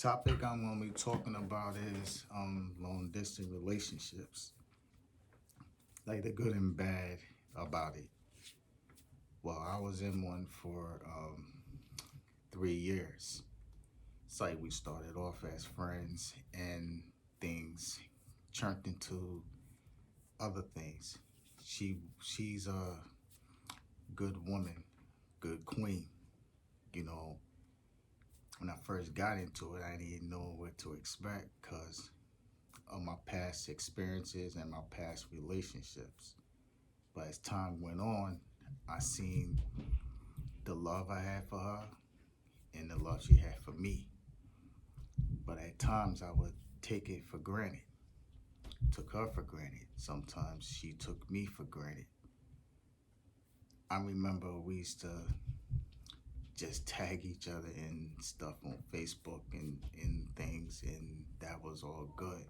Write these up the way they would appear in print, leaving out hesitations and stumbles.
Topic I'm gonna be talking about is long distance relationships, like the good and bad about it. Well, I was in one for 3 years. It's like we started off as friends and things turned into other things. She's a good woman, good queen. You know, when I first got into it, I didn't know what to expect because of my past experiences and my past relationships. But as time went on, I seen the love I had for her and the love she had for me. But at times I would take it for granted, took her for granted. Sometimes she took me for granted. I remember we used to just tag each other in stuff on Facebook and things, and that was all good.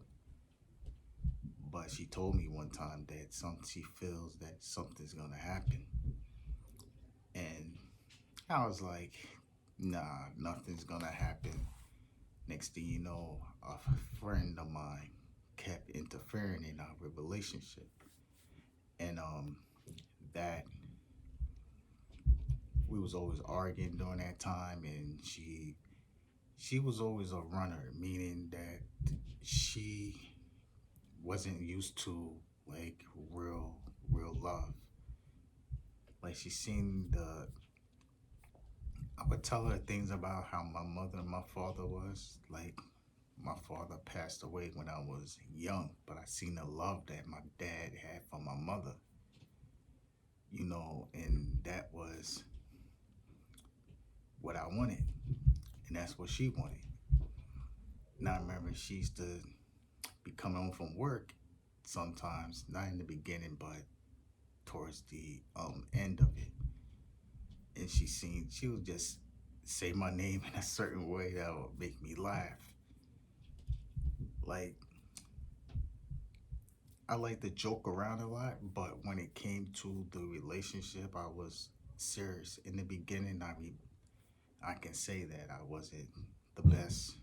But she told me one time that she feels that something's gonna happen, and I was like, nah, nothing's gonna happen. Next thing you know, a friend of mine kept interfering in our relationship, and that we was always arguing during that time, and she was always a runner, meaning that she wasn't used to like real love. Like she seen the I would tell her things about how my mother and my father was. Like my father passed away when I was young, but I seen the love that my dad had for my mother, and that was what I wanted, and that's what she wanted. Now I remember she used to be coming home from work sometimes, not in the beginning, but towards the end of it, and she would just say my name in a certain way that would make me laugh. Like I like to joke around a lot, but when it came to the relationship, I was serious. In the beginning, I can say that I wasn't the best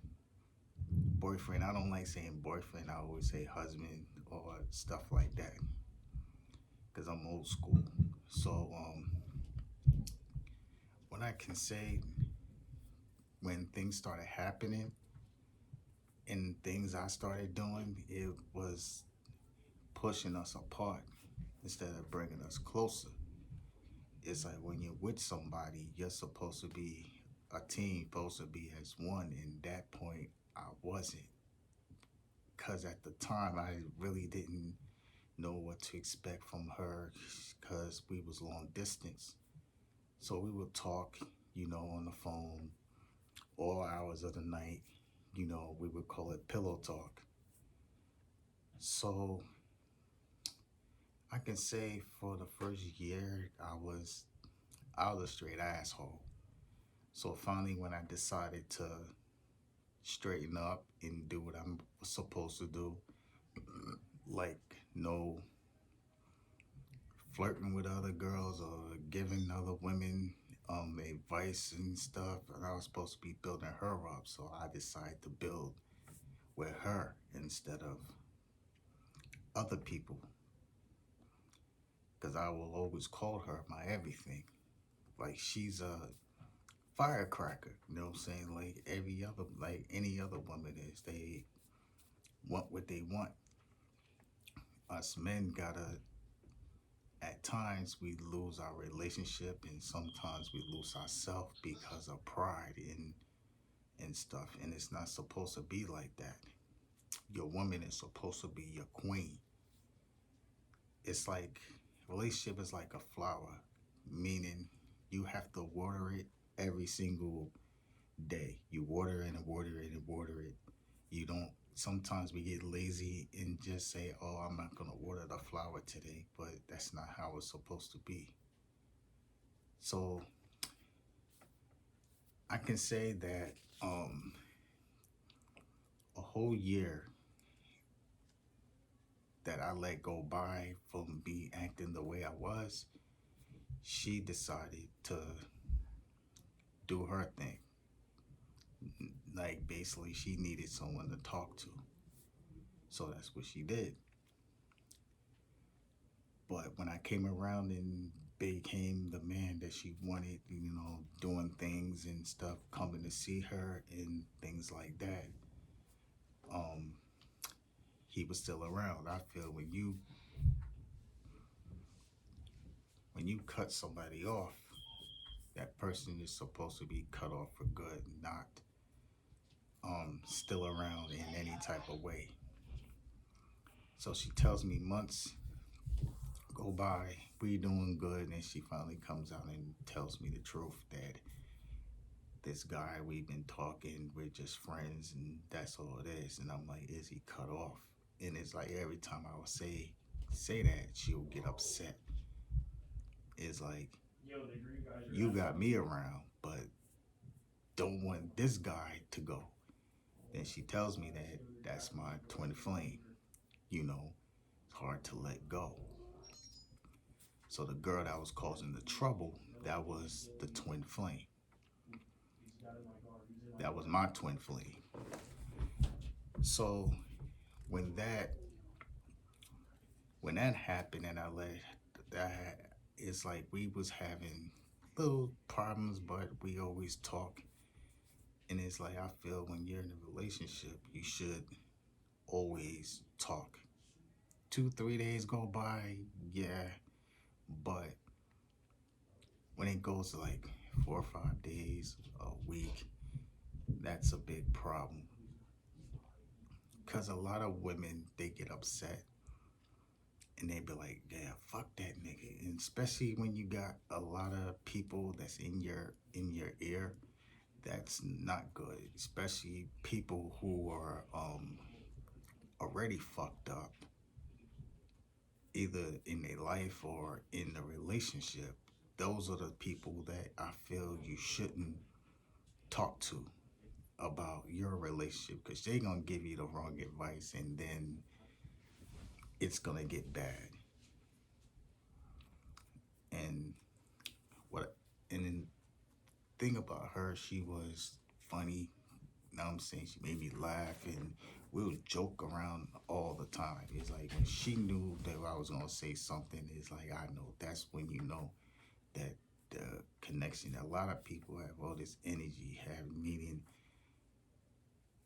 boyfriend. I don't like saying boyfriend. I always say husband or stuff like that because I'm old school. So what I can say when things started happening and things I started doing, it was pushing us apart instead of bringing us closer. It's like when you're with somebody, you're supposed to be a team, supposed to be as one. And that point, I wasn't, because at the time I really didn't know what to expect from her, because we was long distance. So we would talk, on the phone all hours of the night. We would call it pillow talk. So I can say for the first year, I was a straight asshole. So finally, when I decided to straighten up and do what I'm supposed to do, like no flirting with other girls or giving other women advice and stuff, and I was supposed to be building her up. So I decided to build with her instead of other people, because I will always call her my everything. Like she's a firecracker, you know what I'm saying? Like any other woman is. They want what they want. Us men gotta, at times we lose our relationship, and sometimes we lose ourselves because of pride and stuff. And it's not supposed to be like that. Your woman is supposed to be your queen. It's like relationship is like a flower, meaning you have to water it every single day. You water it and water it and water it. You don't. Sometimes we get lazy and just say, "Oh, I'm not gonna water the flower today," but that's not how it's supposed to be. So I can say that a whole year that I let go by from me acting the way I was, she decided to do her thing. Like basically, she needed someone to talk to, so that's what she did. But when I came around and became the man that she wanted, doing things and stuff, coming to see her and things like that, um, he was still around. I feel when you cut somebody off, that person is supposed to be cut off for good, not still around in any type of way. So she tells me months go by, we doing good, and she finally comes out and tells me the truth that this guy we've been talking, we're just friends, and that's all it is. And I'm like, is he cut off? And it's like every time I would say that, she'll get upset. It's like, you got me around, but don't want this guy to go. Then she tells me that that's my twin flame. It's hard to let go. So the girl that was causing the trouble, that was the twin flame. That was my twin flame. So when that when that happened and I let that, it's like we was having little problems, but we always talk. And it's like I feel when you're in a relationship, you should always talk. 2, 3 days go by, yeah, but when it goes to like 4 or 5 days, a week, that's a big problem. Cause a lot of women, they get upset and they be like, yeah, fuck that nigga. And especially when you got a lot of people that's in your ear, that's not good. Especially people who are already fucked up, either in their life or in the relationship. Those are the people that I feel you shouldn't talk to about your relationship because they're gonna give you the wrong advice and then it's gonna get bad. And what and then thing about her, she was funny. You know what I'm saying? She made me laugh and we would joke around all the time. It's like when she knew that I was gonna say something, it's like I know that's when you know that the connection. A lot of people have all this energy, have meaning.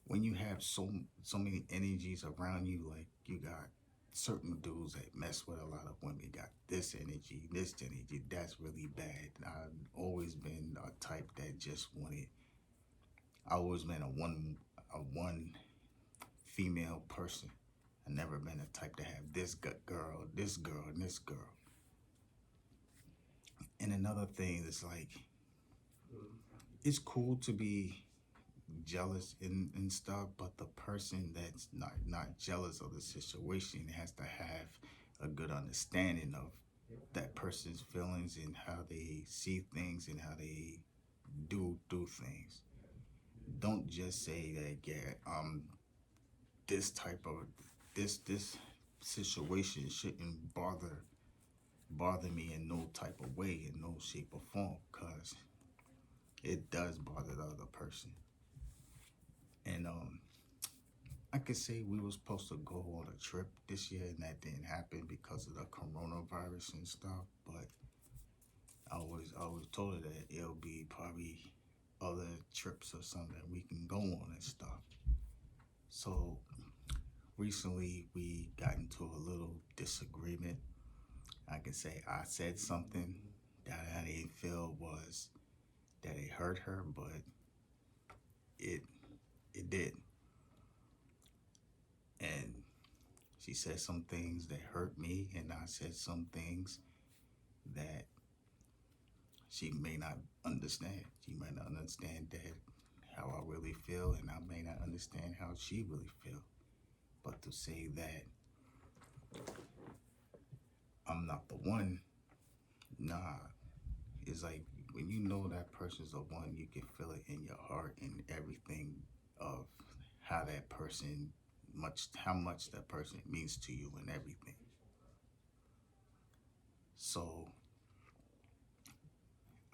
When you have so many energies around you, like you got certain dudes that mess with a lot of women, got this energy, that's really bad. I've always been a type that just wanted. I always been a one female person. I never been a type to have this girl, this girl, and this girl. And another thing is like, it's cool to be jealous and stuff, but the person that's not jealous of the situation has to have a good understanding of that person's feelings and how they see things and how they do things. Don't just say that, yeah, this type of this situation shouldn't bother me in no type of way, in no shape or form, because it does bother the other person. And I could say we were supposed to go on a trip this year, and that didn't happen because of the coronavirus and stuff. But I always told her that it'll be probably other trips or something that we can go on and stuff. So recently we got into a little disagreement. I can say I said something that I didn't feel was that it hurt her, but it it did. And she said some things that hurt me, and I said some things that she may not understand. She might not understand that how I really feel, and I may not understand how she really feel. But to say that I'm not the one, nah. It's like when you know that person's the one, you can feel it in your heart and everything of how that person how much that person means to you and everything. So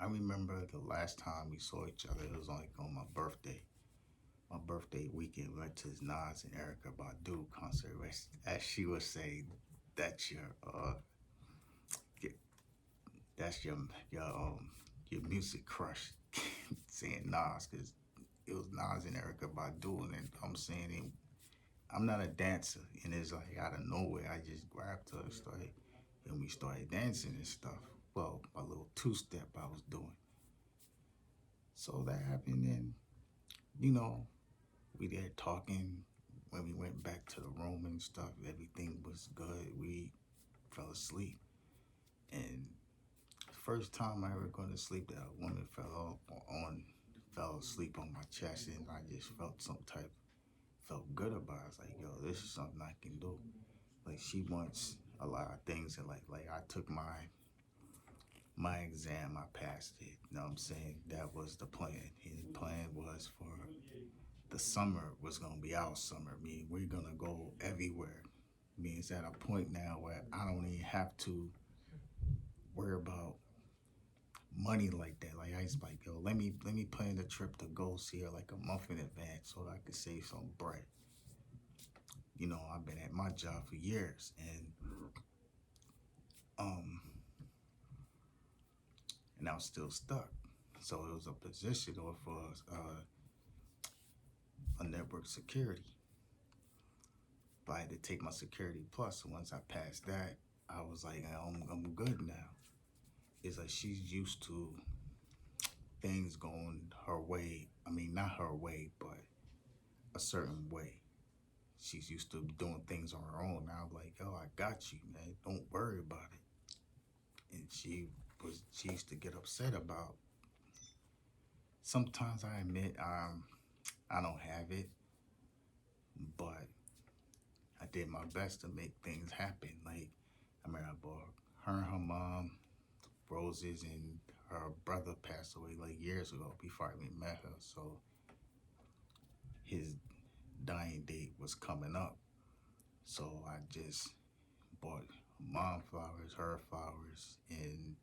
I remember the last time we saw each other, it was like on my birthday. My birthday weekend, we went to this Nas and Erica Badu concert. As she would say, that's your that's your music crush. Saying Nas because it was Nas and Erica Badu, and I'm saying I'm not a dancer, and it's like out of nowhere I just grabbed her, and we started dancing and stuff. Well, my little two-step I was doing. So that happened, and you know, we there talking. When we went back to the room and stuff, everything was good. We fell asleep, and first time I ever gone to sleep, that a woman fell asleep on my chest, and I just felt good about it. I was like, yo, this is something I can do. Like she wants a lot of things, and like I took my exam, I passed it. You know what I'm saying? That was the plan. And the plan was for the summer was gonna be our summer. I mean, we're gonna go everywhere. I mean, it's at a point now where I don't even have to worry about money like that. Like I was like, yo, let me plan the trip to go see her like a month in advance so that I could save some bread. You know, I've been at my job for years, um and I was still stuck. So it was a position for a network security. But I had to take my security plus. So once I passed that, I was like, I'm good now. It's like she's used to things going her way. I mean, not her way, but a certain way. She's used to doing things on her own. Now I'm like, oh, I got you, man. Don't worry about it. And she used to get upset about. Sometimes I admit I don't have it, but I did my best to make things happen. Like I remember I bought her and her mom roses, and her brother passed away like years ago before I even met her. So his dying date was coming up. So I just bought mom flowers, her flowers, and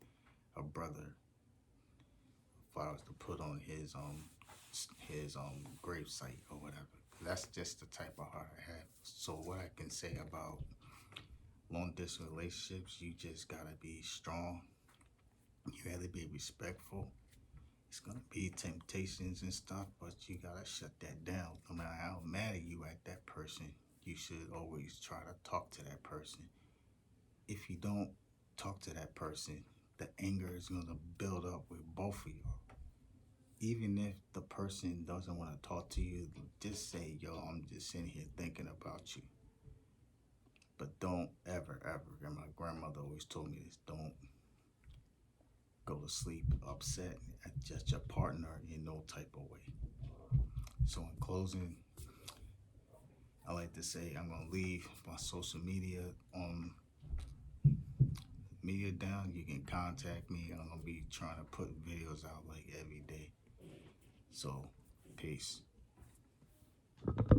her brother flowers to put on his grave site or whatever. That's just the type of heart I have. So what I can say about long distance relationships, you just gotta be strong. You gotta be respectful. It's gonna be temptations and stuff, but you gotta shut that down. No matter how mad you at that person, you should always try to talk to that person. If you don't talk to that person, the anger is gonna build up with both of y'all. Even if the person doesn't want to talk to you, just say, yo, I'm just sitting here thinking about you. But don't ever, and my grandmother always told me this, don't go to sleep upset at just your partner in no type of way. So in closing, I like to say I'm gonna leave my social media down. You can contact me. I'm gonna be trying to put videos out like every day. So peace.